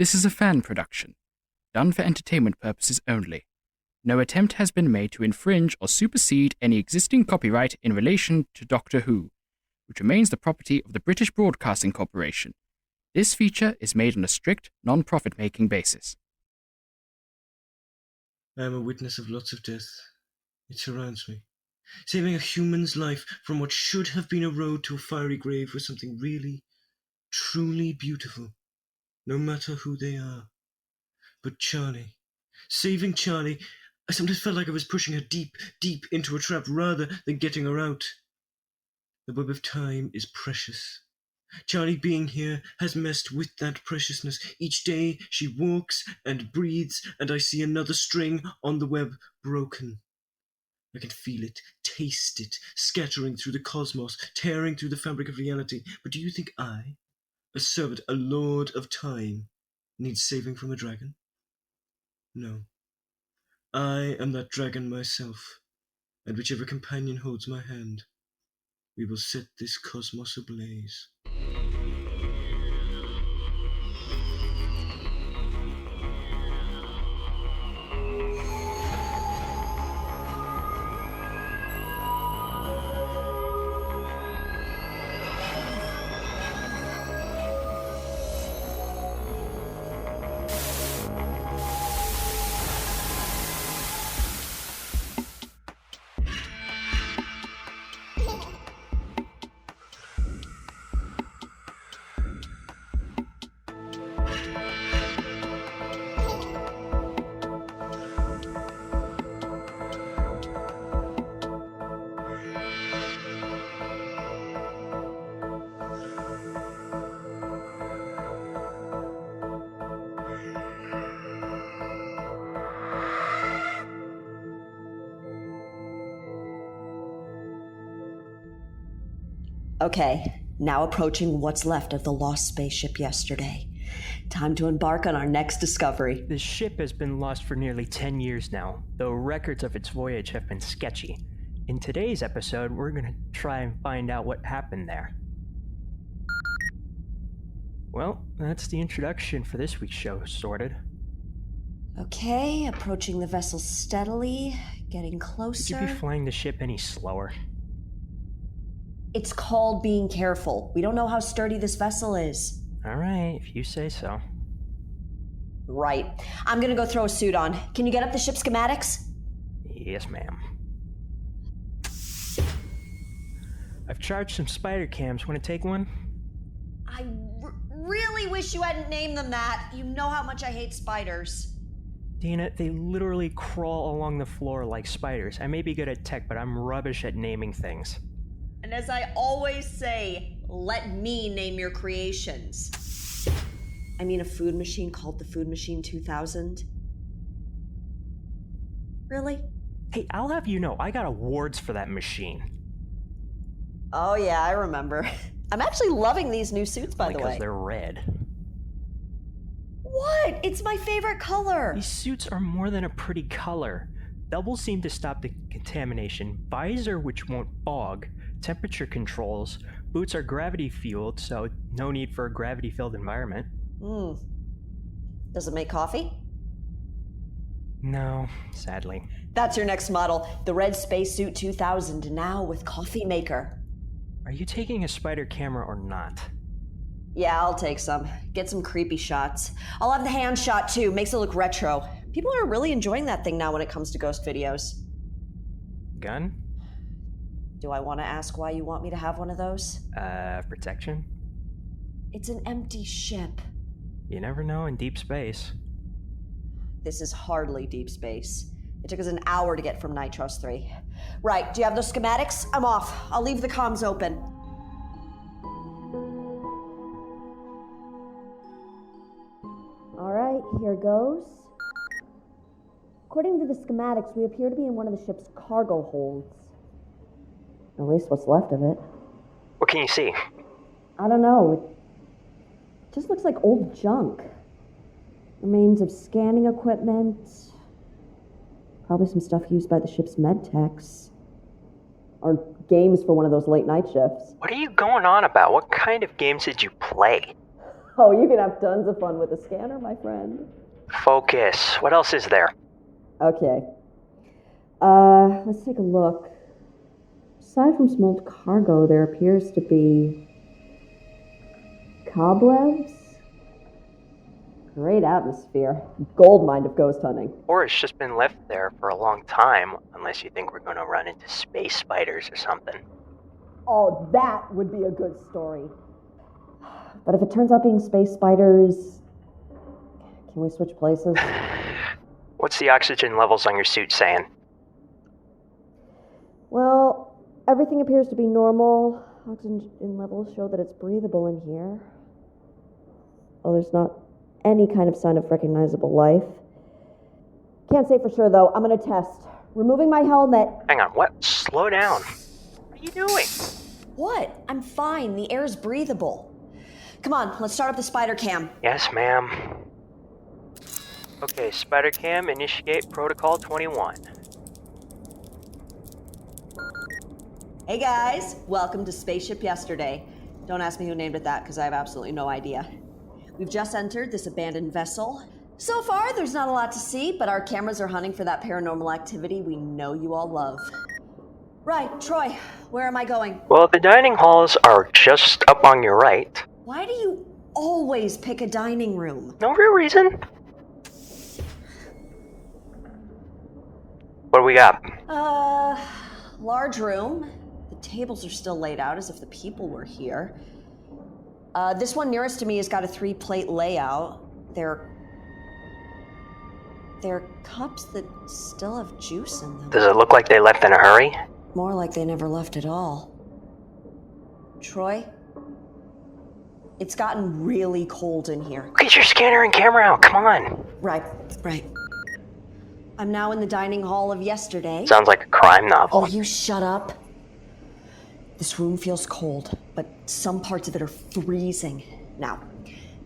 This is a fan production, done for entertainment purposes only. No attempt has been made to infringe or supersede any existing copyright in relation to Doctor Who, which remains the property of the British Broadcasting Corporation. This feature is made on a strict, non-profit-making basis. I am a witness of lots of death. It surrounds me. Saving a human's life from what should have been a road to a fiery grave was something really, truly beautiful, no matter who they are. But Charley, saving Charley, I sometimes felt like I was pushing her deep, deep into a trap rather than getting her out. The web of time is precious. Charley being here has messed with that preciousness. Each day she walks and breathes, and I see another string on the web broken. I can feel it, taste it, scattering through the cosmos, tearing through the fabric of reality. But do you think I, a servant, a lord of time, need saving from a dragon? No. I am that dragon myself, and whichever companion holds my hand, we will set this cosmos ablaze. Okay, now approaching what's left of the lost spaceship yesterday. Time to embark on our next discovery. The ship has been lost for nearly 10 years now, though records of its voyage have been sketchy. In today's episode, we're going to try and find out what happened there. Well, that's the introduction for this week's show sorted. Okay, approaching the vessel steadily, getting closer. Could you be flying the ship any slower? It's called being careful. We don't know how sturdy this vessel is. All right, if you say so. Right. I'm gonna go throw a suit on. Can you get up the ship schematics? Yes, ma'am. I've charged some spider cams. Want to take one? I really wish you hadn't named them that. You know how much I hate spiders. Dana, they literally crawl along the floor like spiders. I may be good at tech, but I'm rubbish at naming things. And as I always say, let me name your creations. I mean a food machine called the Food Machine 2000. Really? Hey, I'll have you know, I got awards for that machine. Oh yeah, I remember. I'm actually loving these new suits, by the way. Because they're red. What? It's my favorite color. These suits are more than a pretty color. Double seam to stop the contamination, visor which won't fog, temperature controls, boots are gravity-fueled, so no need for a gravity-filled environment. Does it make coffee? No, sadly. That's your next model, the Red Spacesuit 2000, now with coffee maker. Are you taking a spider camera or not? Yeah, I'll take some. Get some creepy shots. I'll have the hand shot too, makes it look retro. People are really enjoying that thing now when it comes to ghost videos. Gun? Do I want to ask why you want me to have one of those? Protection? It's an empty ship. You never know in deep space. This is hardly deep space. It took us an hour to get from Nitros 3. Right, do you have those schematics? I'm off. I'll leave the comms open. Alright, here goes. According to the schematics, we appear to be in one of the ship's cargo holds. At least what's left of it. What can you see? I don't know. It just looks like old junk. Remains of scanning equipment. Probably some stuff used by the ship's med techs. Or games for one of those late night shifts. What are you going on about? What kind of games did you play? Oh, you can have tons of fun with a scanner, my friend. Focus. What else is there? Okay. Let's take a look. Aside from smoked cargo, there appears to be cobwebs. Great atmosphere. Gold mine of ghost hunting. Or it's just been left there for a long time, unless you think we're going to run into space spiders or something. Oh, that would be a good story. But if it turns out being space spiders, can we switch places? What's the oxygen levels on your suit saying? Well, everything appears to be normal. Oxygen levels show that it's breathable in here. Oh, there's not any kind of sign of recognizable life. Can't say for sure, though. I'm gonna test. Removing my helmet. Hang on, what? Slow down. What are you doing? What? I'm fine. The air's breathable. Come on, let's start up the spider cam. Yes, ma'am. Okay, spider cam, initiate protocol 21. Hey guys, welcome to Spaceship Yesterday. Don't ask me who named it that, because I have absolutely no idea. We've just entered this abandoned vessel. So far, there's not a lot to see, but our cameras are hunting for that paranormal activity we know you all love. Right, Troy, where am I going? Well, the dining halls are just up on your right. Why do you always pick a dining room? No real reason. What do we got? Large room. The tables are still laid out as if the people were here. This one nearest to me has got a 3-plate layout. They're cups that still have juice in them. Does it look like they left in a hurry? More like they never left at all. Troy? It's gotten really cold in here. Get your scanner and camera out, come on. Right. I'm now in the dining hall of yesterday. Sounds like a crime novel. Oh, you shut up. This room feels cold, but some parts of it are freezing. Now,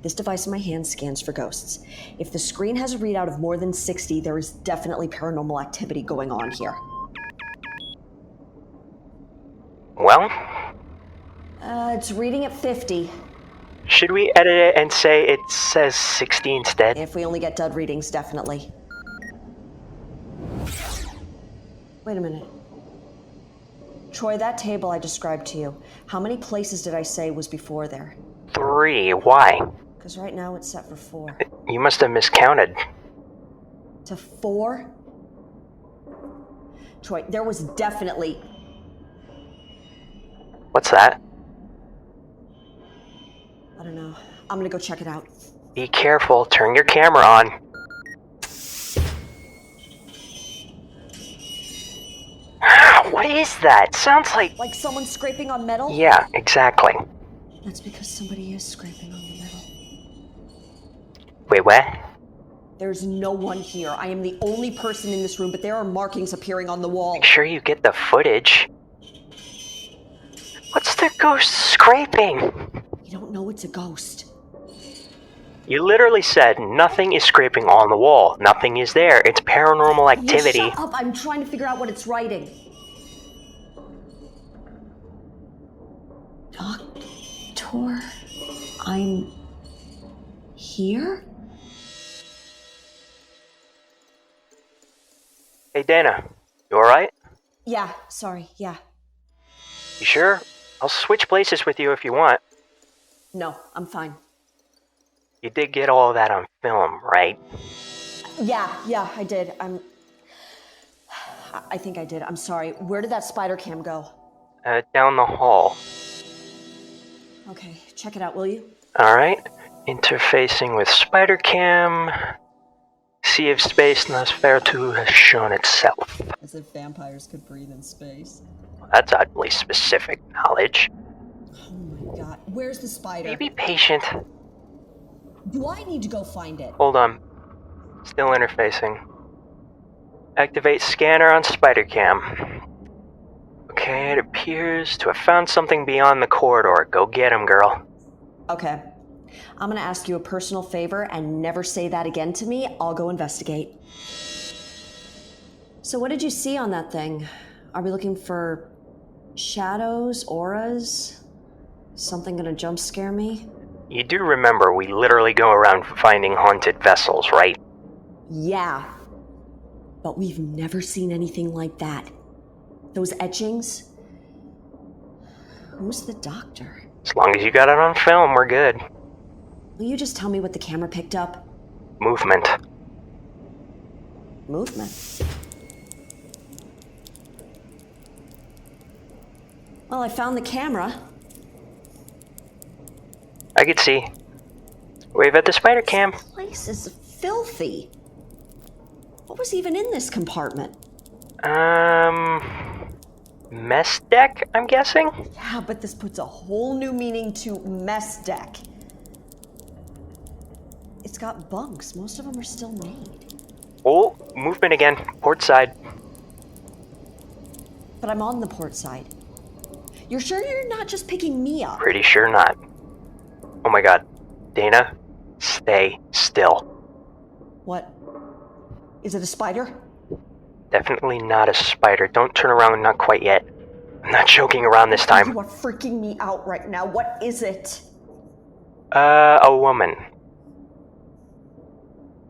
this device in my hand scans for ghosts. If the screen has a readout of more than 60, there is definitely paranormal activity going on here. Well? It's reading at 50. Should we edit it and say it says 60 instead? If we only get dud readings, definitely. Wait a minute. Troy, that table I described to you, how many places did I say was before there? 3. Why? Because right now it's set for 4. You must have miscounted. To 4? Troy, there was definitely... What's that? I don't know. I'm gonna go check it out. Be careful, turn your camera on. What is that? Sounds like... Like someone scraping on metal? Yeah, exactly. That's because somebody is scraping on the metal. Wait, what? There's no one here. I am the only person in this room, but there are markings appearing on the wall. Make sure you get the footage. What's the ghost scraping? You don't know it's a ghost. You literally said nothing is scraping on the wall. Nothing is there. It's paranormal activity. You shut up. I'm trying to figure out what it's writing. Doctor, I'm here? Hey, Dana. You alright? Yeah, sorry, yeah. You sure? I'll switch places with you if you want. No, I'm fine. You did get all of that on film, right? Yeah, I did. I think I did. I'm sorry. Where did that spider cam go? Down the hall. Okay, check it out, will you? Alright. Interfacing with spider cam. Sea of Space Nosferatu has shown itself. As if vampires could breathe in space. That's oddly specific knowledge. Oh my god. Where's the spider? Be patient. Do I need to go find it? Hold on. Still interfacing. Activate scanner on spider cam. Okay, it appears to have found something beyond the corridor. Go get him, girl. Okay. I'm gonna ask you a personal favor and never say that again to me. I'll go investigate. So what did you see on that thing? Are we looking for shadows, auras? Something gonna jump scare me? You do remember we literally go around finding haunted vessels, right? Yeah. But we've never seen anything like that. Those etchings? Who's the doctor? As long as you got it on film, we're good. Will you just tell me what the camera picked up? Movement. Movement. Well, I found the camera. I could see. Wave at the spider cam. This place is filthy. What was even in this compartment? Mess deck, I'm guessing? Yeah, but this puts a whole new meaning to mess deck. It's got bunks. Most of them are still made. Oh, movement again. Port side. But I'm on the port side. You're sure you're not just picking me up? Pretty sure not. Oh my god. Dana, stay still. What? Is it a spider? Definitely not a spider. Don't turn around, not quite yet. I'm not joking around this time. You are freaking me out right now. What is it? A woman.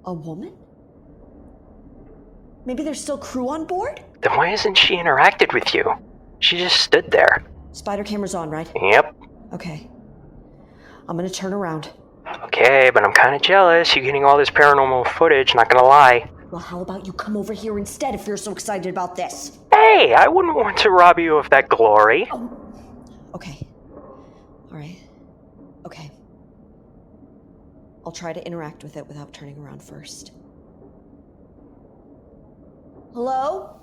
A woman? Maybe there's still crew on board? Then why hasn't she interacted with you? She just stood there. Spider camera's on, right? Yep. Okay. I'm gonna turn around. Okay, but I'm kinda jealous. You're getting all this paranormal footage, not gonna lie. Well, how about you come over here instead if you're so excited about this? Hey, I wouldn't want to rob you of that glory. Oh. Okay. Alright. Okay. I'll try to interact with it without turning around first. Hello?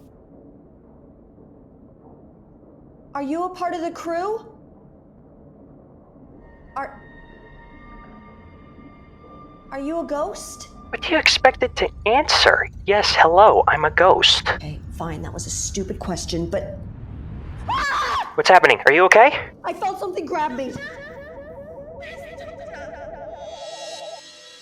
Are you a part of the crew? Are you a ghost? What do you expect it to answer? Yes, hello, I'm a ghost. Okay, fine, that was a stupid question, but... What's happening? Are you okay? I felt something grab me.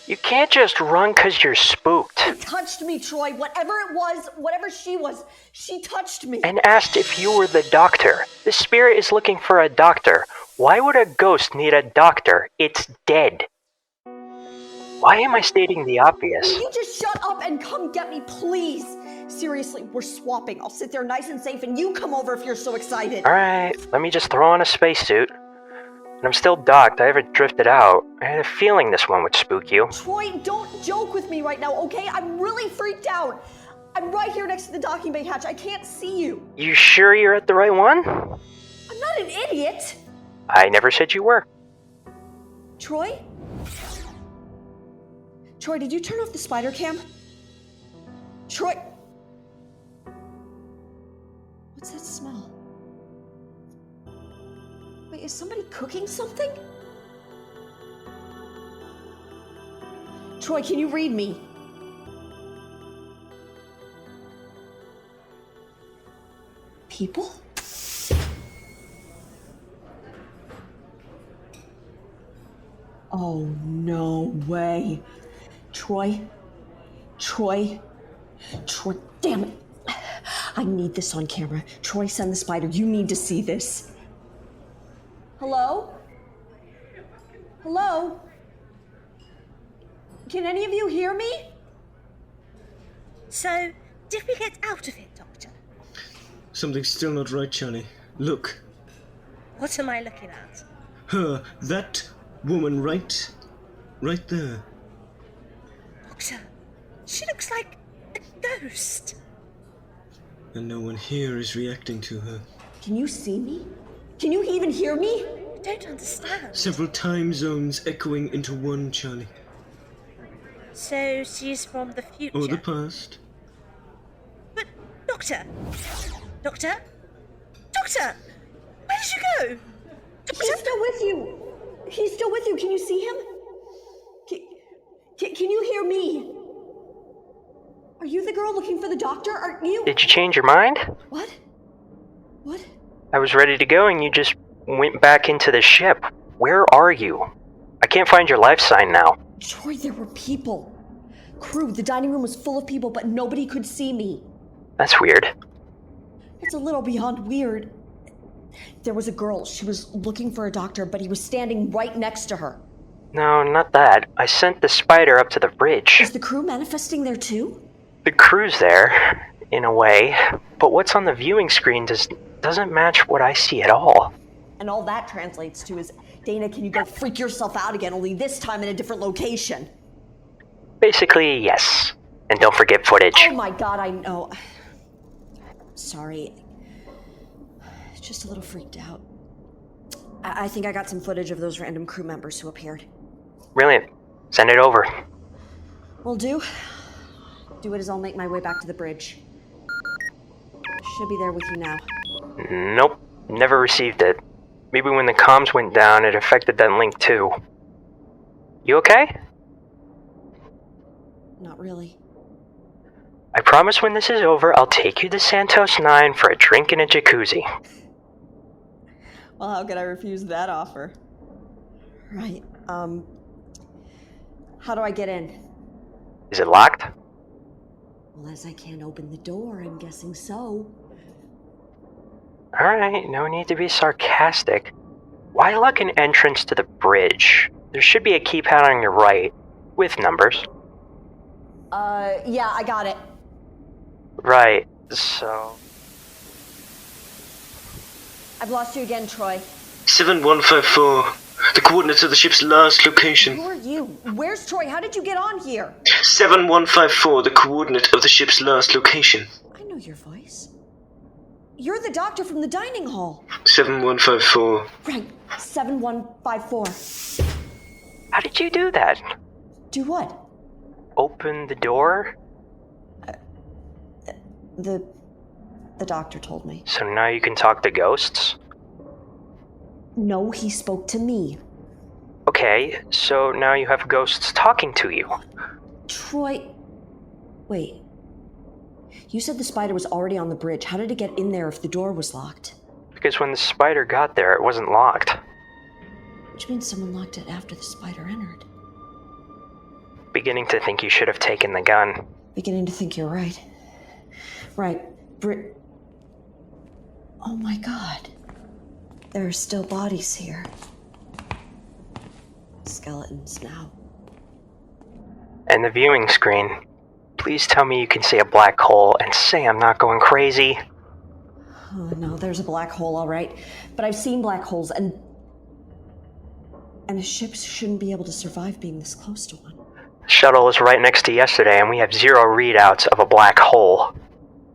You can't just run 'cause you're spooked. She touched me, Troy. Whatever it was, whatever she was, she touched me. And asked if you were the doctor. The spirit is looking for a doctor. Why would a ghost need a doctor? It's dead. Why am I stating the obvious? Will you just shut up and come get me, please? Seriously, we're swapping. I'll sit there nice and safe and you come over if you're so excited. Alright, let me just throw on a spacesuit. And I'm still docked, I haven't drifted out. I had a feeling this one would spook you. Troy, don't joke with me right now, okay? I'm really freaked out. I'm right here next to the docking bay hatch. I can't see you. You sure you're at the right one? I'm not an idiot. I never said you were. Troy? Troy, did you turn off the spider cam? Troy? What's that smell? Wait, is somebody cooking something? Troy, can you read me? People? Oh, no way. Troy, damn it. I need this on camera. Troy, send the spider. You need to see this. Hello? Hello? Can any of you hear me? So, did we get out of it, Doctor? Something's still not right, Charley. Look. What am I looking at? Her, that woman right there. Doctor, she looks like a ghost. And no one here is reacting to her. Can you see me? Can you even hear me? I don't understand. Several time zones echoing into one, Charley. So, she's from the future? Or the past. But, Doctor! Doctor? Doctor! Where did you go? Doctor? He's still with you. He's still with you. Can you see him? Can you hear me? Are you the girl looking for the doctor? Are you? Did you change your mind? What? What? I was ready to go and you just went back into the ship. Where are you? I can't find your life sign now. Troy, there were people. Crew, the dining room was full of people, but nobody could see me. That's weird. It's a little beyond weird. There was a girl. She was looking for a doctor, but he was standing right next to her. No, not that. I sent the spider up to the bridge. Is the crew manifesting there too? The crew's there, in a way, but what's on the viewing screen doesn't match what I see at all. And all that translates to is, Dana, can you go freak yourself out again, only this time in a different location? Basically, yes. And don't forget footage. Oh my god, I know. Sorry. Just a little freaked out. I think I got some footage of those random crew members who appeared. Brilliant. Send it over. Will do. Do it as I'll make my way back to the bridge. Should be there with you now. Nope. Never received it. Maybe when the comms went down, it affected that link too. You okay? Not really. I promise when this is over, I'll take you to Santos 9 for a drink and a jacuzzi. Well, how could I refuse that offer? Right, how do I get in? Is it locked? Well, as I can't open the door, I'm guessing so. Alright, no need to be sarcastic. Why lock an entrance to the bridge? There should be a keypad on your right, with numbers. Yeah, I got it. Right, so... I've lost you again, Troy. 7154. The coordinates of the ship's last location. Who are you? Where's Troy? How did you get on here? 7154. The coordinate of the ship's last location. I know your voice. You're the doctor from the dining hall. 7154. Right, 7154. How did you do that? Do what? Open the door? The doctor told me. So now you can talk to ghosts? No, he spoke to me. Okay, so now you have ghosts talking to you. Troy... Wait. You said the spider was already on the bridge. How did it get in there if the door was locked? Because when the spider got there, it wasn't locked. Which means someone locked it after the spider entered. Beginning to think you should have taken the gun. Beginning to think you're right. Right, Oh my god. There are still bodies here. Skeletons now. And the viewing screen. Please tell me you can see a black hole and say I'm not going crazy. Oh no, there's a black hole, all right. But I've seen black holes, and a ship shouldn't be able to survive being this close to one. Shuttle is right next to yesterday, and we have 0 readouts of a black hole.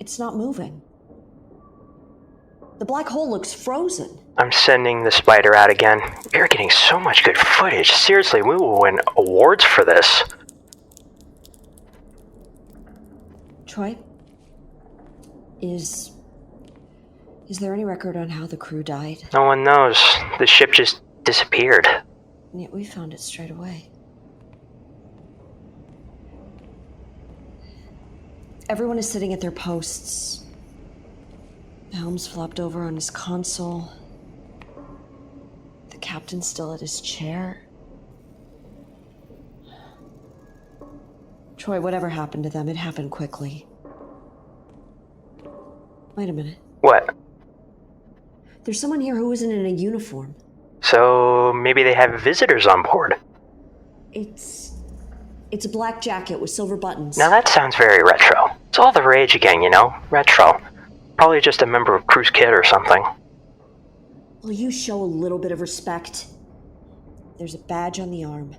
It's not moving. The black hole looks frozen. I'm sending the spider out again. We're getting so much good footage. Seriously, we will win awards for this. Troy? Is there any record on how the crew died? No one knows. The ship just disappeared. And yet we found it straight away. Everyone is sitting at their posts. The helm's flopped over on his console. The captain's still at his chair. Troy, whatever happened to them, it happened quickly. Wait a minute. What? There's someone here who isn't in a uniform. So maybe they have visitors on board. It's a black jacket with silver buttons. Now that sounds very retro. It's all the rage again, you know? Retro. Probably just a member of Crew's Kid or something. Will you show a little bit of respect? There's a badge on the arm.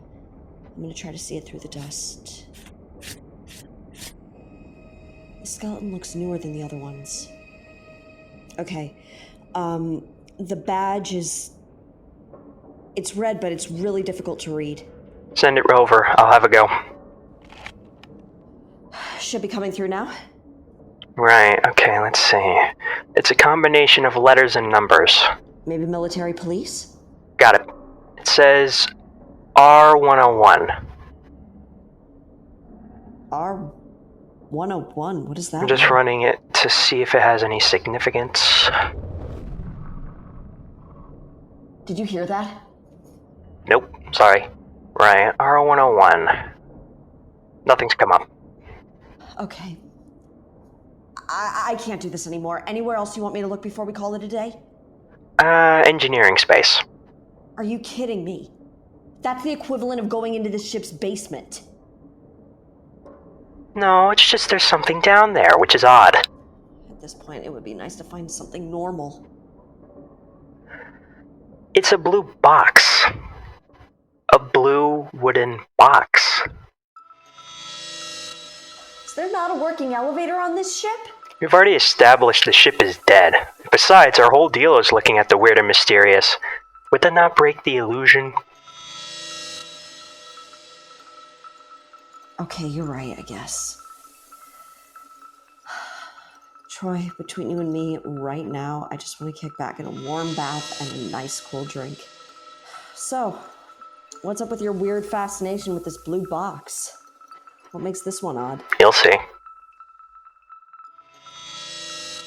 I'm gonna try to see it through the dust. The skeleton looks newer than the other ones. Okay. The badge is... It's red, but it's really difficult to read. Send it over. I'll have a go. Should be coming through now. Right, okay, let's see. It's a combination of letters and numbers. Maybe military police? Got it. It says R101. R101? What is that? I'm just running it to see if it has any significance. Did you hear that? Nope, sorry. Right, R101. Nothing's come up. Okay. I can't do this anymore. Anywhere else you want me to look before we call it a day? Engineering space. Are you kidding me? That's the equivalent of going into the ship's basement. No, it's just there's something down there, which is odd. At this point, it would be nice to find something normal. It's a blue box. A blue wooden box. Is there not a working elevator on this ship? We've already established the ship is dead. Besides, our whole deal is looking at the weird and mysterious. Would that not break the illusion? Okay, you're right, I guess. Troy, between you and me, right now, I just want to kick back in a warm bath and a nice cool drink. So, what's up with your weird fascination with this blue box? What makes this one odd? You'll see.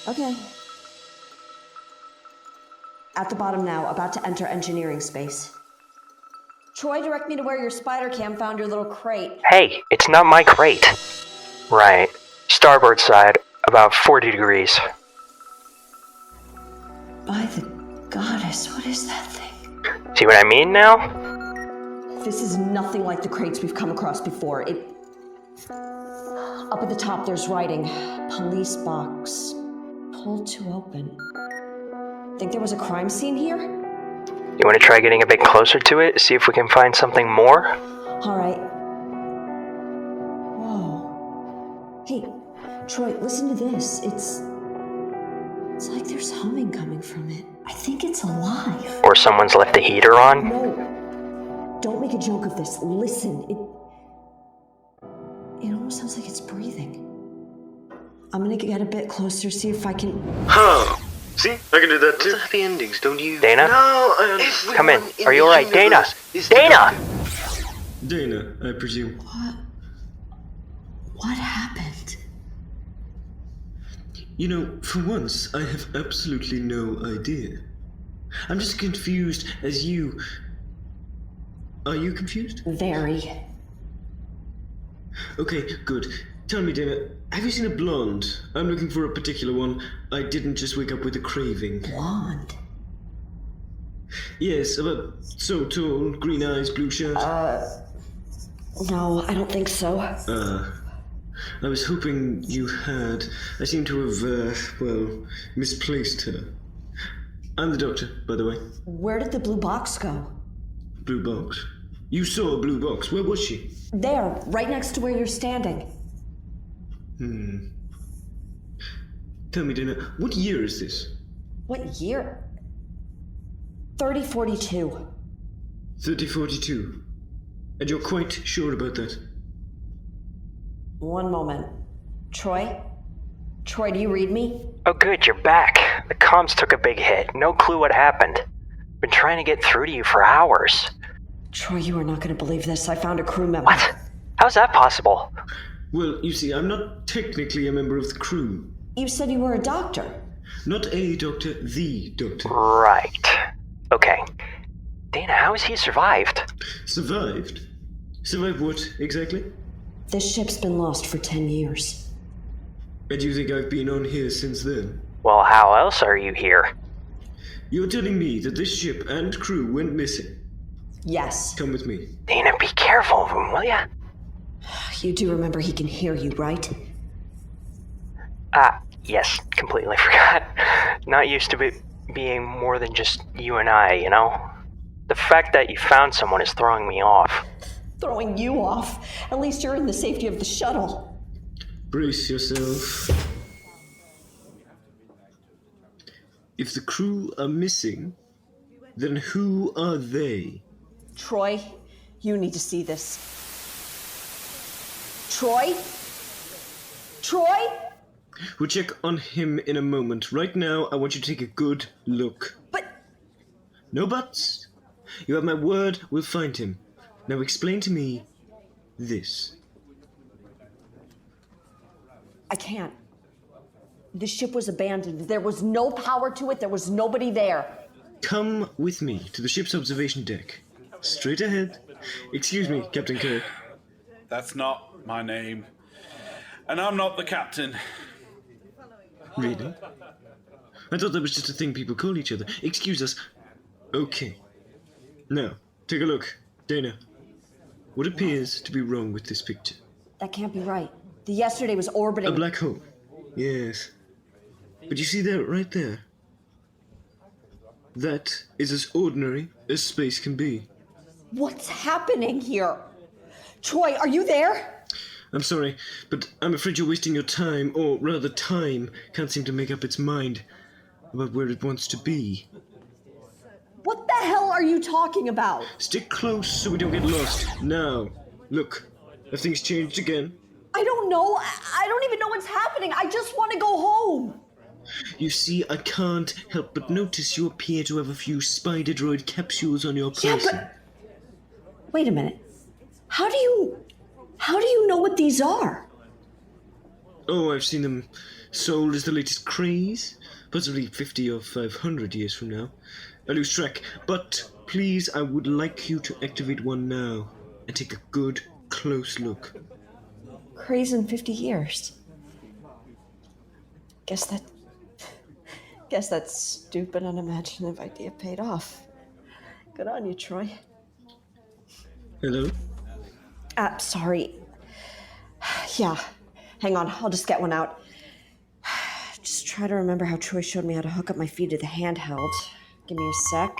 Okay. At the bottom now, about to enter engineering space. Troy, direct me to where your spider cam found your little crate. Hey, it's not my crate. Right. Starboard side, about 40 degrees. By the goddess, what is that thing? See what I mean now? This is nothing like the crates we've come across before. Up at the top, there's writing. Police box. Pulled to open. Think there was a crime scene here? You want to try getting a bit closer to it? See if we can find something more? Alright. Whoa. Hey, Troy, listen to this. It's like there's humming coming from it. I think it's alive. Or someone's left the heater on? No. Don't make a joke of this. Listen. It almost sounds like it's breathing. I'm gonna get a bit closer, see if I can... Huh. See? I can do that too. Lots of happy endings, don't you? Dana? No, Come in. Are you alright? Dana! Dana! Dana, I presume. What happened? You know, for once, I have absolutely no idea. I'm just confused as you... Are you confused? Very. Okay, good. Tell me, Dana, have you seen a blonde? I'm looking for a particular one. I didn't just wake up with a craving. Blonde? Yes, about so tall, green eyes, blue shirt. No, I don't think so. I was hoping you had. I seem to have, misplaced her. I'm the doctor, by the way. Where did the blue box go? Blue box? You saw a blue box. Where was she? There, right next to where you're standing. Tell me, Dana, what year is this? What year? 3042. 3042. And you're quite sure about that? One moment. Troy? Troy, do you read me? Oh good, you're back. The comms took a big hit. No clue what happened. Been trying to get through to you for hours. Troy, you are not going to believe this. I found a crew member. What? How's that possible? Well, you see, I'm not technically a member of the crew. You said you were a doctor. Not a doctor, the doctor. Right. Okay. Dana, how has he survived? Survived? Survived what, exactly? This ship's been lost for 10 years. And you think I've been on here since then? Well, how else are you here? You're telling me that this ship and crew went missing? Yes. Come with me. Dana, be careful of him, will ya? You do remember he can hear you, right? Yes, completely forgot. Not used to it being more than just you and I, you know? The fact that you found someone is throwing me off. Throwing you off? At least you're in the safety of the shuttle. Brace yourself. If the crew are missing, then who are they? Troy, you need to see this. Troy? Troy? We'll check on him in a moment. Right now, I want you to take a good look. But... No buts. You have my word, we'll find him. Now explain to me this. I can't. The ship was abandoned. There was no power to it. There was nobody there. Come with me to the ship's observation deck. Straight ahead. Excuse me, Captain Kirk. That's not my name. And I'm not the captain. Really? I thought that was just a thing people call each other. Excuse us. Okay. Now, take a look. Dana, what appears to be wrong with this picture? That can't be right. The yesterday was orbiting... A black hole. Yes. But you see that right there? That is as ordinary as space can be. What's happening here? Troy, are you there? I'm sorry, but I'm afraid you're wasting your time, or rather time can't seem to make up its mind about where it wants to be. What the hell are you talking about? Stick close so we don't get lost. Now, look, have things changed again? I don't know. I don't even know what's happening. I just want to go home. You see, I can't help but notice you appear to have a few spider droid capsules on your person. Yeah, but... Wait a minute. How do you know what these are? Oh, I've seen them sold as the latest craze. Possibly 50 or 500 years from now. I lose track. But please, I would like you to activate one now and take a good, close look. Craze in 50 years. Guess that stupid, unimaginative idea paid off. Good on you, Troy. Hello? Sorry. Yeah, hang on. I'll just get one out. Just try to remember how Troy showed me how to hook up my feed to the handheld. Give me a sec.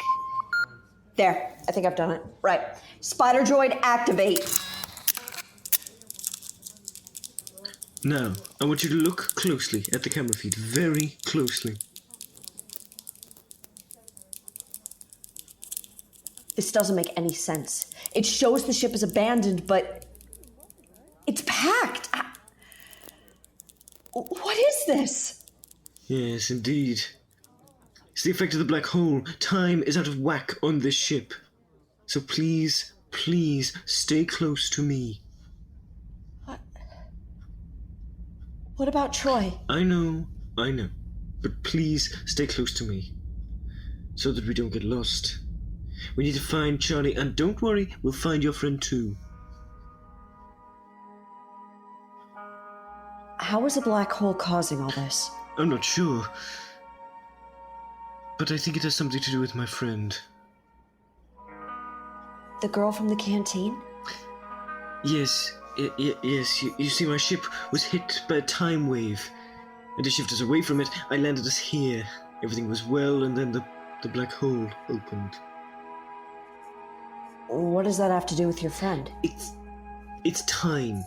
There, I think I've done it. Right. Spider droid, activate. Now, I want you to look closely at the camera feed. Very closely. This doesn't make any sense. It shows the ship is abandoned, but it's packed. What is this? Yes, indeed. It's the effect of the black hole. Time is out of whack on this ship. So please, please, stay close to me. What about Troy? I know. But please, stay close to me. So that we don't get lost. We need to find Charlie, and don't worry, we'll find your friend too. How is a black hole causing all this? I'm not sure. But I think it has something to do with my friend. The girl from the canteen? Yes, yes. You see, my ship was hit by a time wave. And to shift us away from it, I landed us here. Everything was well, and then the black hole opened. What does that have to do with your friend? It's time.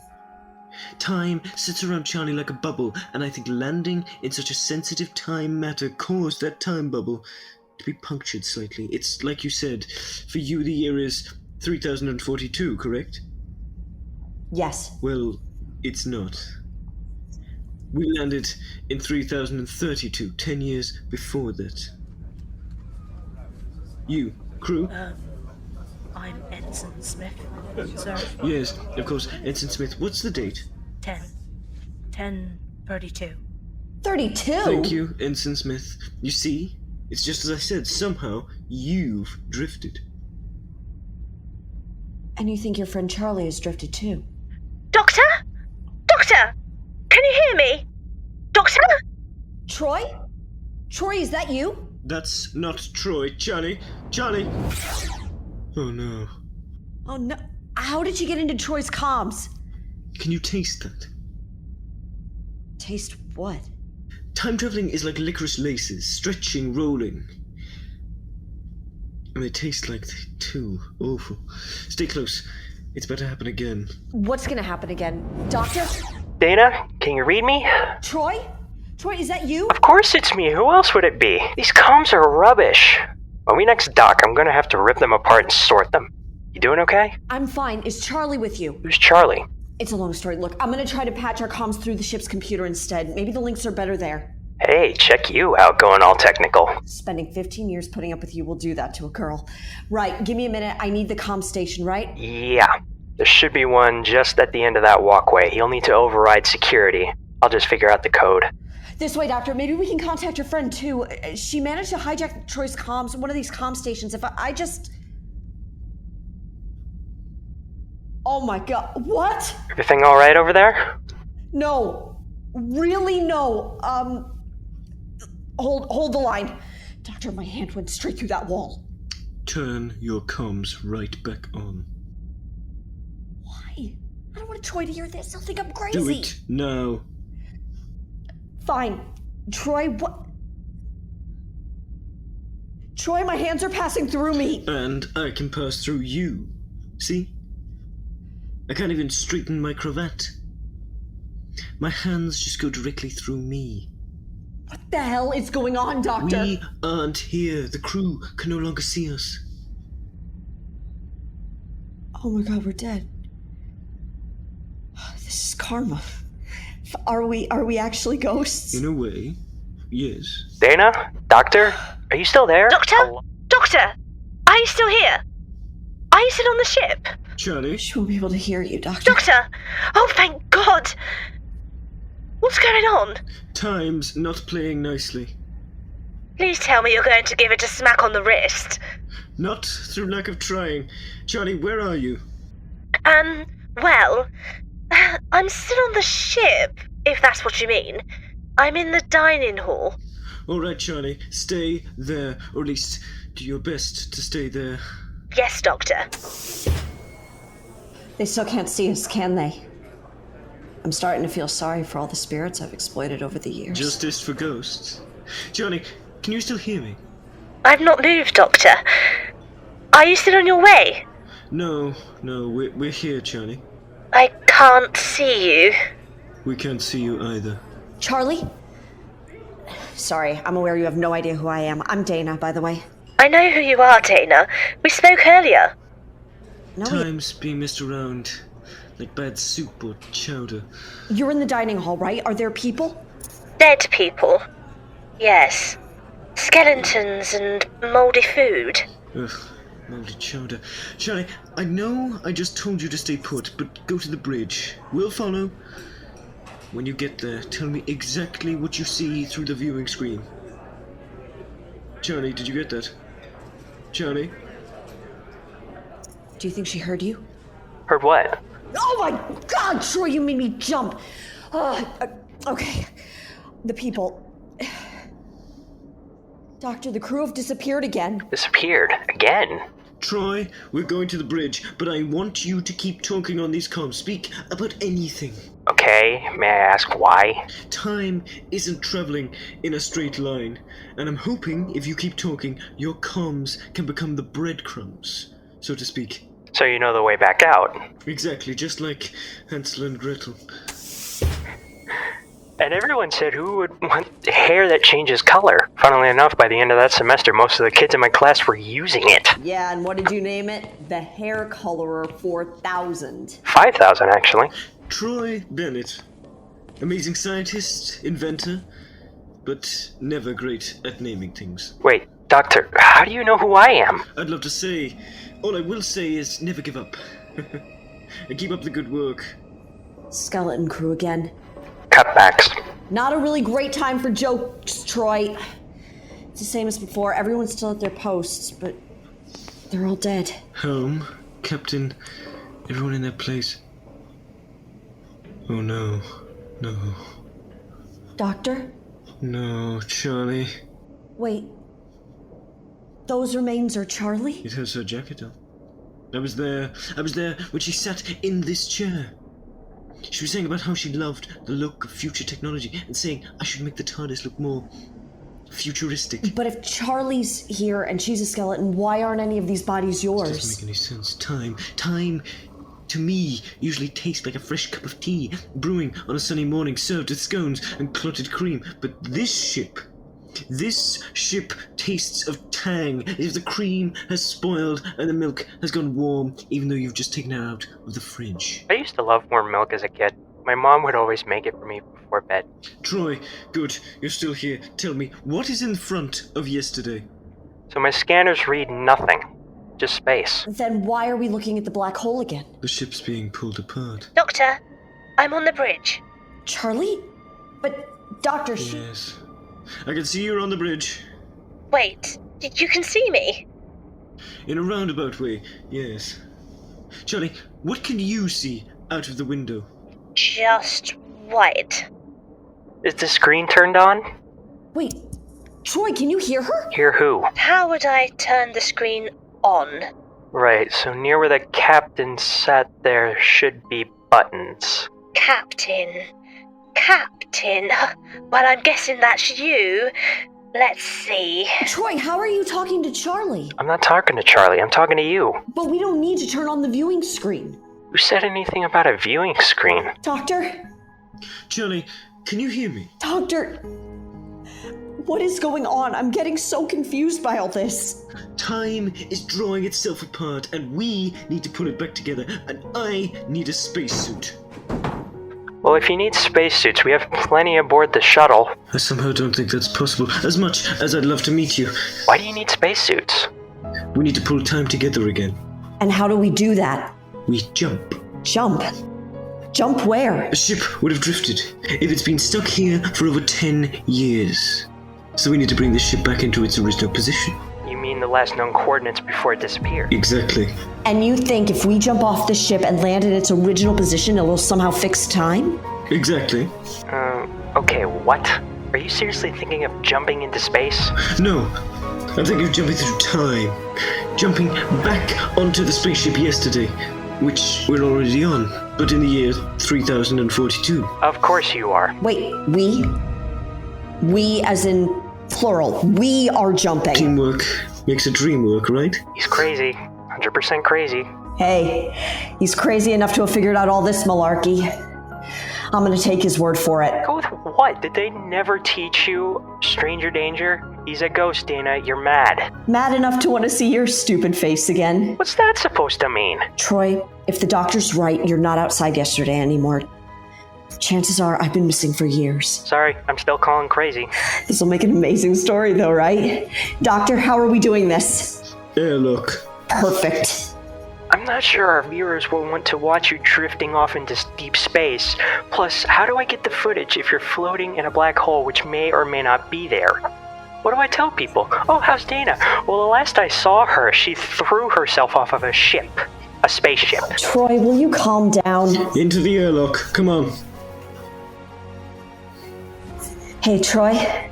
Time sits around Charlie like a bubble, and I think landing in such a sensitive time matter caused that time bubble to be punctured slightly. It's like you said, for you the year is 3042, correct? Yes. Well, it's not. We landed in 3032, 10 years before that. You, crew? I'm Ensign Smith, sir. Yes, of course, Ensign Smith. What's the date? 10:32. 32? Thank you, Ensign Smith. You see, it's just as I said, somehow you've drifted. And you think your friend Charlie has drifted too? Doctor? Doctor! Can you hear me? Doctor? Troy? Troy, is that you? That's not Troy. Charlie! Charlie! Oh no. Oh no. How did you get into Troy's comms? Can you taste that? Taste what? Time traveling is like licorice laces, stretching, rolling. And they taste like they too. Awful. Stay close. It's about to happen again. What's gonna happen again? Doctor? Dana, can you read me? Troy? Troy, is that you? Of course it's me. Who else would it be? These comms are rubbish. When we next dock, I'm gonna have to rip them apart and sort them. You doing okay? I'm fine. Is Charlie with you? Who's Charlie? It's a long story. Look, I'm gonna try to patch our comms through the ship's computer instead. Maybe the links are better there. Hey, check you out going all technical. Spending 15 years putting up with you will do that to a girl. Right, give me a minute. I need the comm station, right? Yeah. There should be one just at the end of that walkway. You'll need to override security. I'll just figure out the code. This way, Doctor. Maybe we can contact your friend, too. She managed to hijack Troy's comms, one of these comm stations. If I just... Oh my god. What? Everything all right over there? No. Really no. Hold the line. Doctor, my hand went straight through that wall. Turn your comms right back on. I don't want Troy to hear this. He'll think I'm crazy. Do it now. Fine. Troy, what? Troy, my hands are passing through me. And I can pass through you. See? I can't even straighten my cravat. My hands just go directly through me. What the hell is going on, Doctor? We aren't here. The crew can no longer see us. Oh my god, we're dead. This is karma. Are we actually ghosts? In a way, yes. Dana? Doctor? Are you still there? Doctor? Doctor? Are you still here? Are you still on the ship? Charlie? She won't be able to hear you, Doctor. Doctor! Oh, thank God! What's going on? Time's not playing nicely. Please tell me you're going to give it a smack on the wrist. Not through lack of trying. Charlie, where are you? Well, I'm still on the ship, if that's what you mean. I'm in the dining hall. All right, Charlie, stay there, or at least do your best to stay there. Yes, Doctor. They still can't see us, can they? I'm starting to feel sorry for all the spirits I've exploited over the years. Justice for ghosts. Charlie, can you still hear me? I've not moved, Doctor. Are you still on your way? No, we're here, Charlie. I can't see you. We can't see you either. Charlie? Sorry, I'm aware you have no idea who I am. I'm Dana, by the way. I know who you are, Dana. We spoke earlier. No, Time's being messed around like bad soup or chowder. you're in the dining hall, right? Are there people? Dead people. Yes. Skeletons and mouldy food. Ugh, moldy chowder. Charlie, I know I just told you to stay put, but go to the bridge. We'll follow. When you get there, tell me exactly what you see through the viewing screen. Charlie, did you get that? Charlie? Do you think she heard you? Heard what? Oh my god, Troy, you made me jump. Okay. The people. Doctor, the crew have disappeared again. Disappeared. Again? Troy, we're going to the bridge, but I want you to keep talking on these comms. Speak about anything. Okay, may I ask why? Time isn't traveling in a straight line, and I'm hoping if you keep talking, your comms can become the breadcrumbs, so to speak. So you know the way back out. Exactly, just like Hansel and Gretel. And everyone said who would want hair that changes color. Funnily enough, by the end of that semester, most of the kids in my class were using it. Yeah, and what did you name it? The Hair Colorer 4000. 5,000, actually. Troy Bennett. Amazing scientist, inventor, but never great at naming things. Wait, Doctor, how do you know who I am? I'd love to say. All I will say is never give up. And keep up the good work. Skeleton crew again. Cutbacks. Not a really great time for jokes, Troy. It's the same as before. Everyone's still at their posts, but they're all dead. Home, Captain, everyone in their place. Oh no, no, Doctor? no, Charlie. Wait. Those remains are Charlie? It has her jacket on. I was there when she sat in this chair. She was saying about how she loved the look of future technology and saying I should make the TARDIS look more futuristic. But if Charlie's here and she's a skeleton, why aren't any of these bodies yours? It doesn't make any sense. Time, to me, usually tastes like a fresh cup of tea, brewing on a sunny morning, served with scones and clotted cream. But this ship tastes of tang, as if the cream has spoiled and the milk has gone warm, even though you've just taken it out of the fridge. I used to love warm milk as a kid. My mom would always make it for me before bed. Troy, good, you're still here. Tell me, what is in front of yesterday? So my scanners read nothing. Just space. Then why are we looking at the black hole again? The ship's being pulled apart. Doctor, I'm on the bridge. Charlie? But, Doctor, Yes. I can see you're on the bridge. Wait, you can see me? In a roundabout way, yes. Charlie, what can you see out of the window? Just white. Is the screen turned on? Wait, Troy, can you hear her? Hear who? How would I turn the screen on? Right, so near where the captain sat there should be buttons. Captain. Well, I'm guessing that's you. Let's see. Troy, how are you talking to Charlie? I'm not talking to Charlie, I'm talking to you. But we don't need to turn on the viewing screen. Who said anything about a viewing screen? Doctor? Charlie, can you hear me? Doctor? What is going on? I'm getting so confused by all this. Time is drawing itself apart, and we need to pull it back together, and I need a spacesuit. Well, if you need spacesuits, we have plenty aboard the shuttle. I somehow don't think that's possible, as much as I'd love to meet you. Why do you need spacesuits? We need to pull time together again. And how do we do that? We jump. Jump? Jump where? A ship would have drifted if it's been stuck here for over 10 years. So we need to bring the ship back into its original position. You mean the last known coordinates before it disappeared? Exactly. And you think if we jump off the ship and land in its original position, it'll somehow fix time? Exactly. Okay, what? Are you seriously thinking of jumping into space? No, I'm thinking of jumping through time. Jumping back onto the spaceship yesterday, which we're already on, but in the year 3042. Of course you are. Wait, we? We as in plural. We are jumping. Teamwork makes a dream work, right? He's crazy. 100% crazy. Hey, he's crazy enough to have figured out all this malarkey. I'm gonna take his word for it. Go with what? Did they never teach you stranger danger? He's a ghost, Dana. You're mad. Mad enough to want to see your stupid face again. What's that supposed to mean? Troy, if the doctor's right, you're not outside yesterday anymore. Chances are I've been missing for years. Sorry, I'm still calling crazy. This will make an amazing story though, right? Doctor, how are we doing this? Airlock. Perfect. I'm not sure our viewers will want to watch you drifting off into deep space. Plus, how do I get the footage if you're floating in a black hole which may or may not be there? What do I tell people? Oh, how's Dana? Well, the last I saw her, she threw herself off of a ship. A spaceship. Troy, will you calm down? Into the airlock. Come on. Hey, Troy.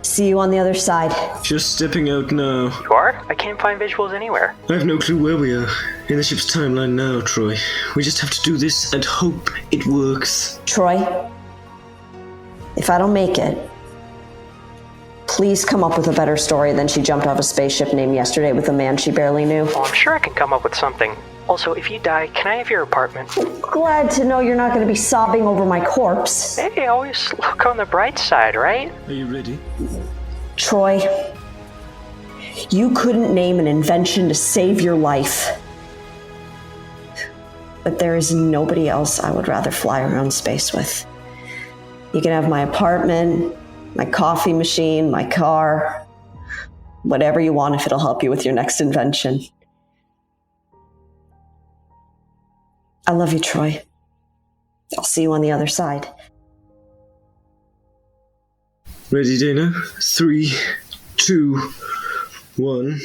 See you on the other side. Just stepping out now. You are? I can't find visuals anywhere. I have no clue where we are in the ship's timeline now, Troy. We just have to do this and hope it works. Troy, if I don't make it, please come up with a better story than she jumped off a spaceship named yesterday with a man she barely knew. Well, I'm sure I can come up with something. Also, if you die, can I have your apartment? Glad to know you're not going to be sobbing over my corpse. Hey, always look on the bright side, right? Are you ready? Troy, you couldn't name an invention to save your life. But there is nobody else I would rather fly around space with. You can have my apartment, my coffee machine, my car, whatever you want if it'll help you with your next invention. I love you, Troy. I'll see you on the other side. Ready, Dana? 3, 2, 1.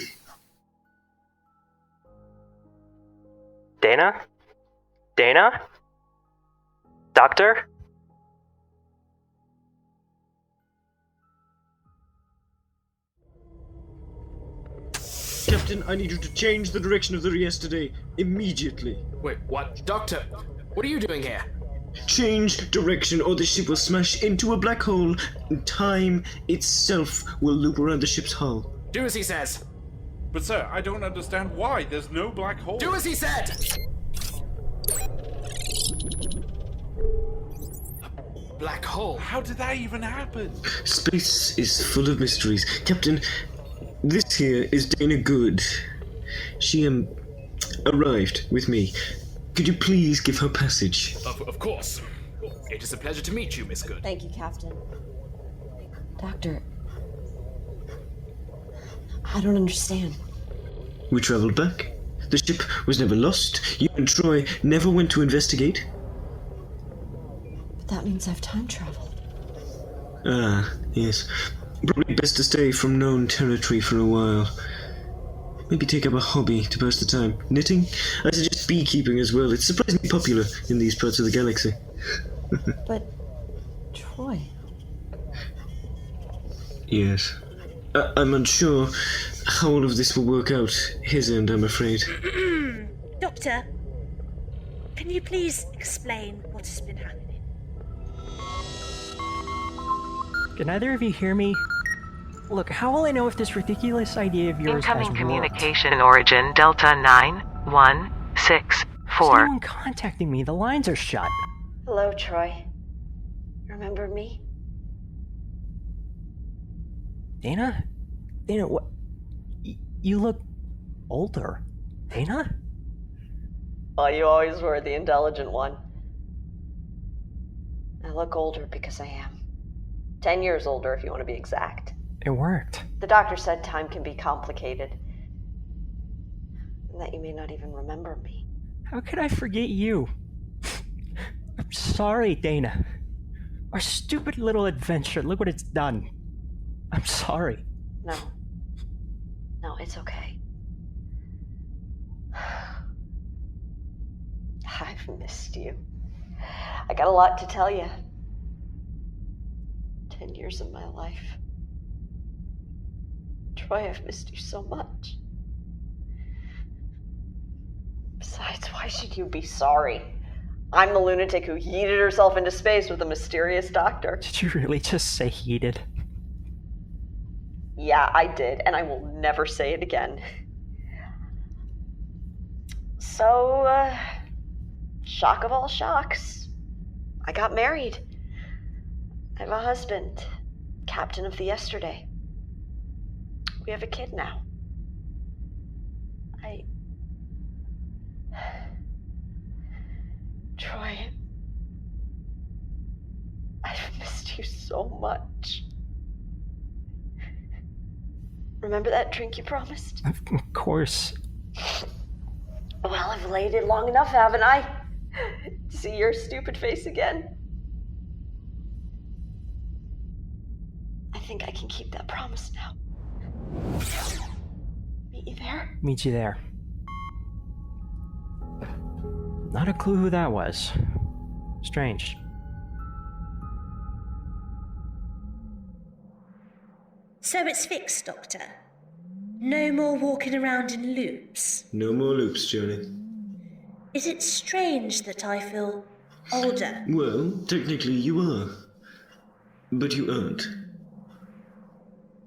Dana? Dana? Doctor? Captain, I need you to change the direction of the yesterday immediately. Wait, what? Doctor, what are you doing here? Change direction or the ship will smash into a black hole and time itself will loop around the ship's hull. Do as he says. But sir, I don't understand why. There's no black hole. Do as he said! Black hole? How did that even happen? Space is full of mysteries. Captain, this here is Dana Good. She, arrived with me. Could you please give her passage? Of course. It is a pleasure to meet you, Miss Good. Thank you, Captain. Doctor, I don't understand. We traveled back. The ship was never lost. You and Troy never went to investigate. But that means I've time traveled. Ah, yes. Probably best to stay from known territory for a while. Maybe take up a hobby to pass the time. Knitting? I suggest beekeeping as well. It's surprisingly popular in these parts of the galaxy. But, Troy... Yes. I'm unsure how all of this will work out. His end, I'm afraid. Doctor, Can you please explain what has been happening? Can either of you hear me? Look, how will I know if this ridiculous idea of yours Incoming has communication worked? origin Delta 9164. Is anyone contacting me? The lines are shut. Hello, Troy. Remember me? Dana? Dana, what? You look older. Dana? Well, you always were the intelligent one. I look older because I am. 10 years older, if you want to be exact. It worked. The doctor said time can be complicated. And that you may not even remember me. How could I forget you? I'm sorry, Dana. Our stupid little adventure, look what it's done. I'm sorry. No. No, it's okay. I've missed you. I got a lot to tell you. 10 years of my life. Troy, I've missed you so much. Besides, why should you be sorry? I'm the lunatic who yeeted herself into space with a mysterious doctor. Did you really just say heated? Yeah, I did, and I will never say it again. So, shock of all shocks. I got married. I have a husband, captain of the Yesterday. We have a kid now. Troy, I've missed you so much. Remember that drink you promised? Of course. Well, I've waited long enough, haven't I? To see your stupid face again. I think I can keep that promise now. Meet you there? Meet you there. Not a clue who that was. Strange. So it's fixed, Doctor. No more walking around in loops. No more loops, Johnny. Is it strange that I feel older? Well, technically you are. But you aren't.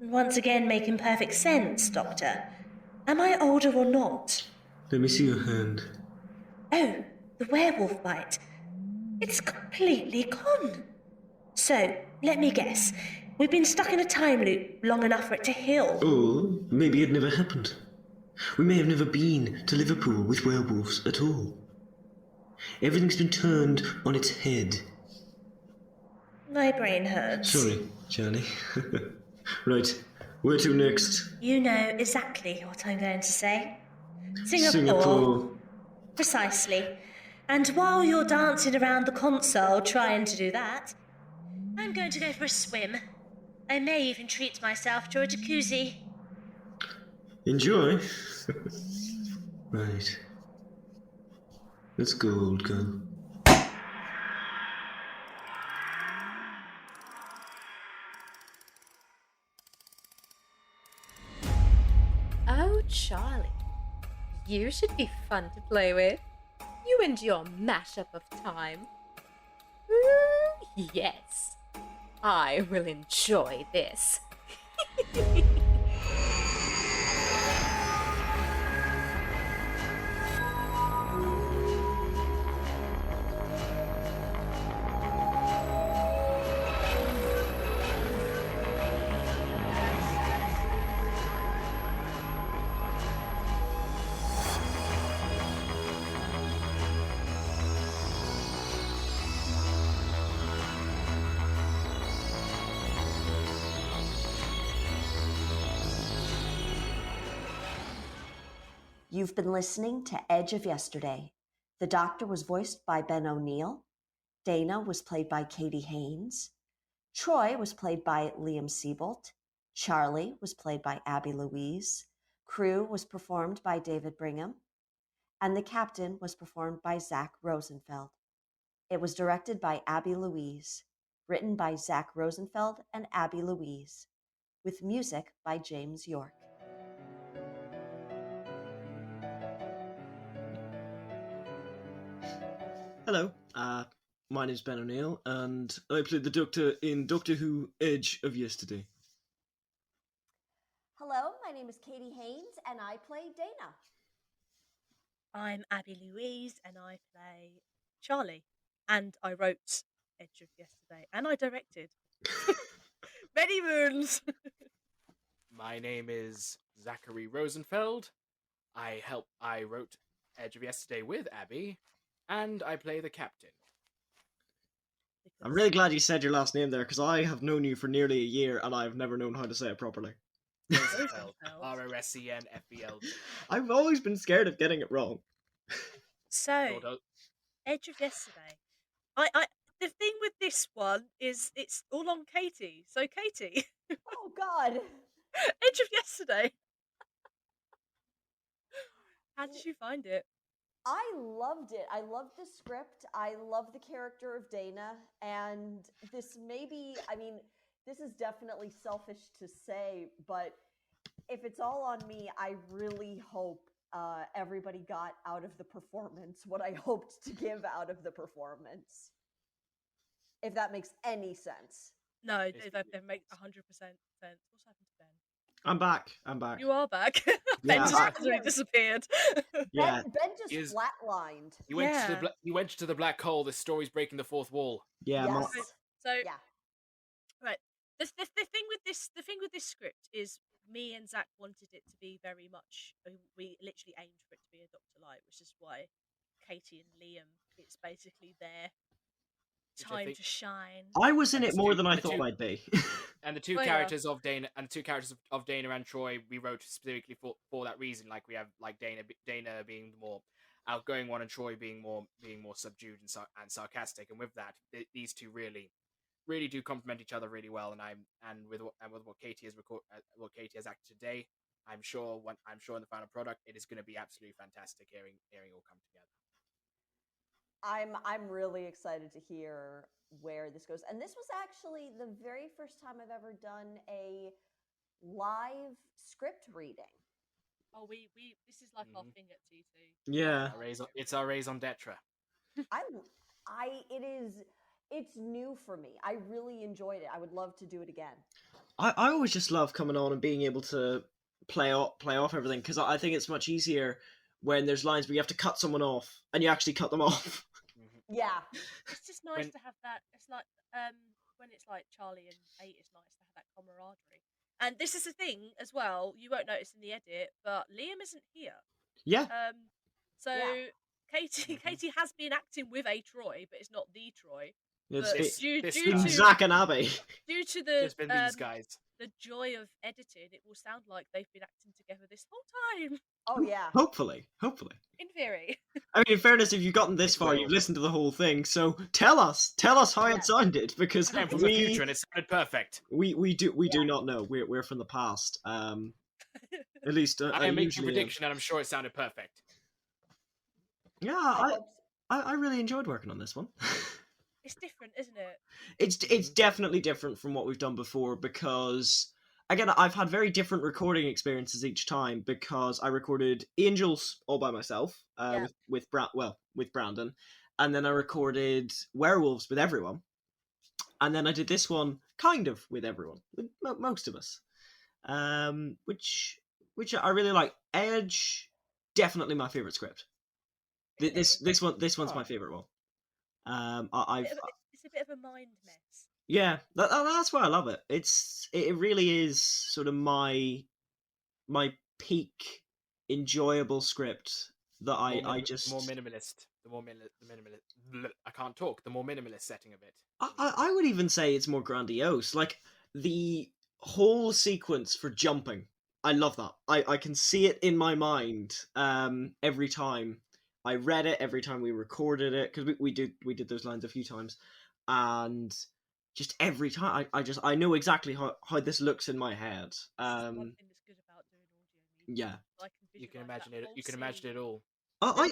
Once again making perfect sense, Doctor. Am I older or not? Let me see your hand. Oh, the werewolf bite. It's completely gone. So, let me guess. We've been stuck in a time loop long enough for it to heal. Or maybe it never happened. We may have never been to Liverpool with werewolves at all. Everything's been turned on its head. My brain hurts. Sorry, Charlie. Right, where to next? You know exactly what I'm going to say. Singapore. Singapore. Precisely. And while you're dancing around the console trying to do that, I'm going to go for a swim. I may even treat myself to a jacuzzi. Enjoy. Right. Let's go, old girl. Oh, Charlie. You should be fun to play with. You and your mashup of time. Yes. I will enjoy this. You've been listening to Edge of Yesterday. The Doctor was voiced by Ben O'Neill. Dana was played by Katie Haynes. Troy was played by Liam Seabolt. Charley was played by Abi Louise. Crew was performed by David Bingham. And the Captain was performed by Zak Rosenfeld. It was directed by Abi Louise. Written by Zak Rosenfeld and Abi Louise. With music by James York. Hello. My name's Ben O'Neill, and I played the Doctor in Doctor Who: Edge of Yesterday. Hello, my name is Katie Haynes, and I play Dana. I'm Abi Louise, and I play Charley. And I wrote Edge of Yesterday, and I directed. Many moons! My name is Zak Rosenfeld. I wrote Edge of Yesterday with Abby, and I play the captain. I'm really glad you said your last name there, because I have known you for nearly a year, and I've never known how to say it properly. Rosenfeld. Rosenfeld. I've always been scared of getting it wrong. So, Edge of Yesterday. The thing with this one is it's all on Katie. So, Katie. Oh, God. Edge of Yesterday. How did you find it? I loved it. I loved the script. I love the character of Dana. And this this is definitely selfish to say, but if it's all on me, I really hope everybody got out of the performance what I hoped to give out of the performance. If that makes any sense. No, that makes 100% sense. What's happened to Ben? I'm back. You are back. Yeah, Ben just really disappeared. Yeah. Ben just flatlined. You went to the black hole. The story's breaking the fourth wall. Yeah. Yes. Yeah. Right. The thing with this script is me and Zak wanted it to be very much. We literally aimed for it to be a Dr. Light, which is why Katie and Liam. It's basically their time to shine. I was in it more than I thought I'd be. And the two characters of Dana and Troy, we wrote specifically for that reason. Like we have like Dana being the more outgoing one, and Troy being more subdued and sarcastic. And with that, these two really do complement each other really well. And with what Katie has acted today, I'm sure in the final product it is going to be absolutely fantastic hearing all come together. I'm really excited to hear where this goes. And this was actually the very first time I've ever done a live script reading. Oh, this is like our thing at TT. Yeah. It's our raison d'etre. It's new for me. I really enjoyed it. I would love to do it again. I always just love coming on and being able to play off everything, because I think it's much easier when there's lines where you have to cut someone off and you actually cut them off. Yeah. It's just nice to have that. It's like when it's like Charlie and 8, it's nice to have that camaraderie. And this is the thing as well, you won't notice in the edit, but Liam isn't here. Yeah. Katie has been acting with a Troy, but it's not the Troy. It's due to Zak and Abby. Due to the these guys. The joy of editing, it will sound like they've been acting together this whole time. Oh yeah. Hopefully. In theory. I mean, in fairness, if you've gotten this far, you've listened to the whole thing. So tell us how it sounded, because from the future and it sounded perfect. We do not know. We're from the past. At least I make a prediction, and I'm sure it sounded perfect. Yeah, I really enjoyed working on this one. It's different, isn't it? It's definitely different from what we've done before, because again, I've had very different recording experiences each time, because I recorded Angels all by myself with Brandon, and then I recorded Werewolves with everyone, and then I did this one kind of with everyone, with most of us, which I really like. Edge, definitely my favorite script. This one's my favorite one. It's a bit of a mind mess. Yeah, that's why I love it. It really is sort of my peak enjoyable script that I just the more minimalist. I can't talk. The more minimalist setting of it. I would even say it's more grandiose. Like the whole sequence for jumping, I love that. I can see it in my mind every time I read it, every time we recorded it, because we did those lines a few times, and just every time I know exactly how this looks in my head. One thing that's good about doing audio media. Yeah. You can imagine it. You can imagine it all. I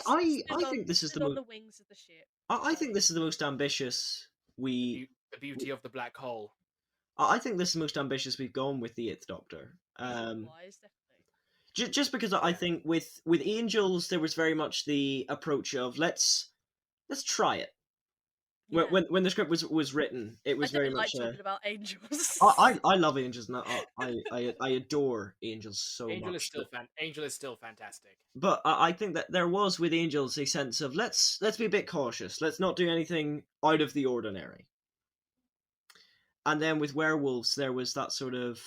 think this is the on the wings of the ship. I think this is the most ambitious the beauty of the black hole. I think this is the most ambitious we've gone with the Eighth Doctor. Just because I think with Angels there was very much the approach of let's let's try it. Yeah. When the script was written, it was I don't very like much. talking about angels. I love angels, and I adore angels so Angel much. is still fantastic. But I think that there was with angels a sense of let's be a bit cautious. Let's not do anything out of the ordinary. And then with werewolves, there was that sort of,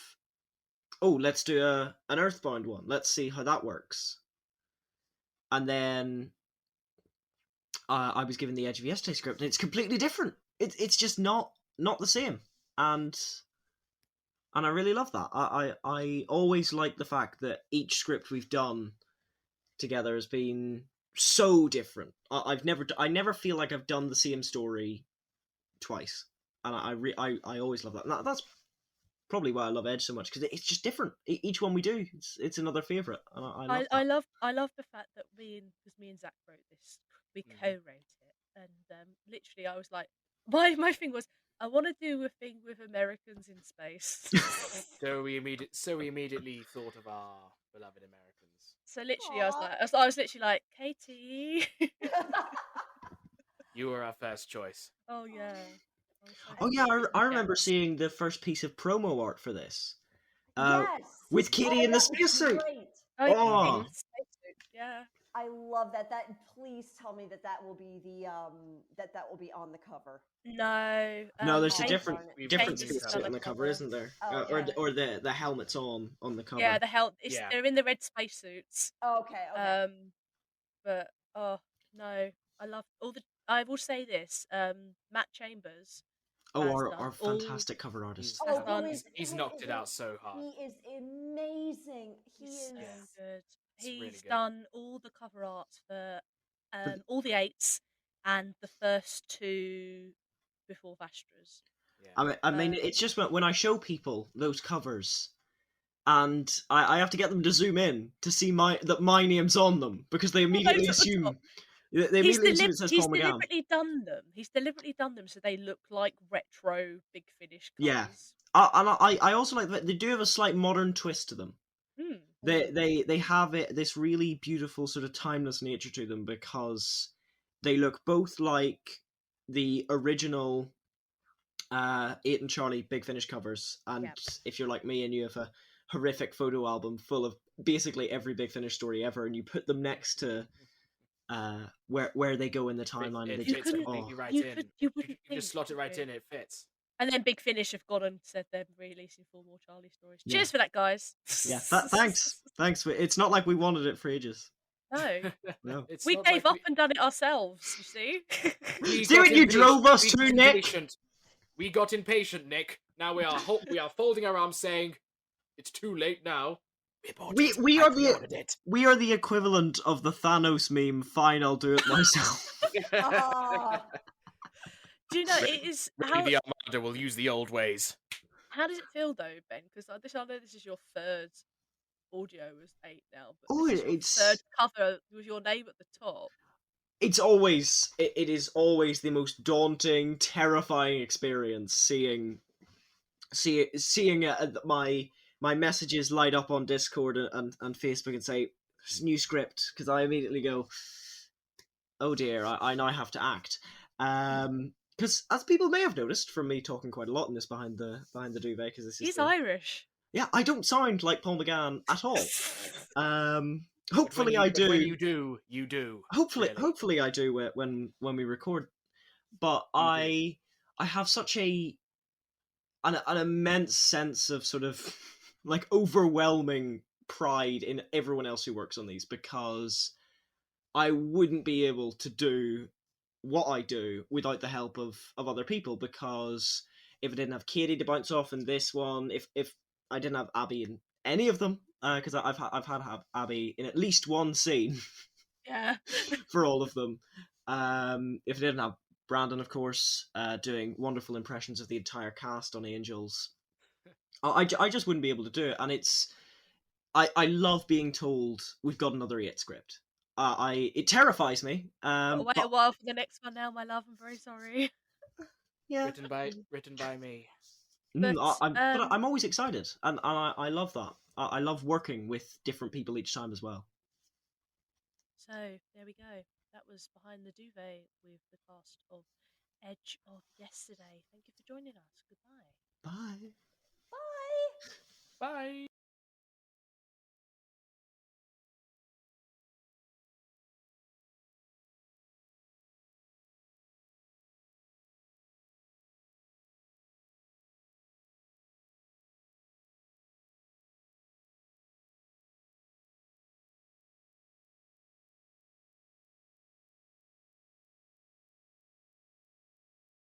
let's do an earthbound one. Let's see how that works. And then I was given the Edge of Yesterday script, and it's completely different. It's just not the same, and I really love that. I always like the fact that each script we've done together has been so different. I never feel like I've done the same story twice, and I always love that. And that's probably why I love Edge so much, because it's just different. Each one we do, it's another favorite. And I love that. I love the fact that me and Zach wrote this, we co-wrote it, and literally I was like, my thing was, I want to do a thing with Americans in space. So we immediately thought of our beloved Americans. So literally, I was literally like, Katie. You were our first choice. Oh yeah. I remember seeing the first piece of promo art for this. Yes. With Katie in the that was spacesuit. great. Oh. Yeah. I love that. Please tell me that will be the that will be on the cover. No. No, there's a Haynes- different Haynes is spacesuit on the cover, isn't there? Oh, Or the helmet's on the cover. Yeah, they're in the red spacesuits. Okay. But oh no, I love all the. I will say this. Matt Chambers. Our fantastic cover artist. He's knocked it out so hard. He is amazing. He's so good. He's really good. done all the cover art for all the 8s and the first 2 before Vastras. Yeah. I mean, it's just when I show people those covers, and I have to get them to zoom in to see that my name's on them, because they immediately assume. He's it says Paul McGann. deliberately done them. He's deliberately done them so they look like retro Big Finish covers. Yeah. And I also like that they do have a slight modern twist to them. They have this really beautiful sort of timeless nature to them, because they look both like the original 8 and Charley Big Finish covers, and if you're like me and you have a horrific photo album full of basically every Big Finish story ever, and you put them next to where they go in the timeline, and they fits just completely right in. You just slot it right in, it fits. And then Big Finish have gone and said they're releasing 4 more Charley stories. Yeah. Cheers for that, guys. Yeah, thanks. It's not like we wanted it for ages. No. No. We gave up and done it ourselves, you see. See what you drove us to, Nick? We got impatient, Nick. Now we are folding our arms saying, it's too late now. We are the equivalent of the Thanos meme, fine, I'll do it myself. Do you know, it is... The Armada will use the old ways. How does it feel, though, Ben? Because I know this is your third audio as 8 now, but it's third cover with your name at the top. It is always the most daunting, terrifying experience seeing my messages light up on Discord and Facebook and say new script, because I immediately go, oh dear, I now have to act. Because as people may have noticed from me talking quite a lot in this behind the duvet, because this is he's Irish. Yeah, I don't sound like Paul McGann at all. Hopefully I do. When you do. Hopefully I do when we record. But I have such an immense sense of sort of like overwhelming pride in everyone else who works on these, because I wouldn't be able to do what I do without the help of other people, because if I didn't have Katie to bounce off in this one, if I didn't have Abby in any of them, because I've had Abby in at least one scene, for all of them. If I didn't have Brandon, of course, doing wonderful impressions of the entire cast on Angels, I just wouldn't be able to do it. And I love being told we've got another 8 script. It terrifies me. Wait a while for the next one now, my love. I'm very sorry. Yeah. Written by me. But I'm always excited, and I love that. I love working with different people each time as well. So there we go. that was Behind the Duvet with the cast of Edge of Yesterday. Thank you for joining us. Goodbye. Bye. Bye! Bye.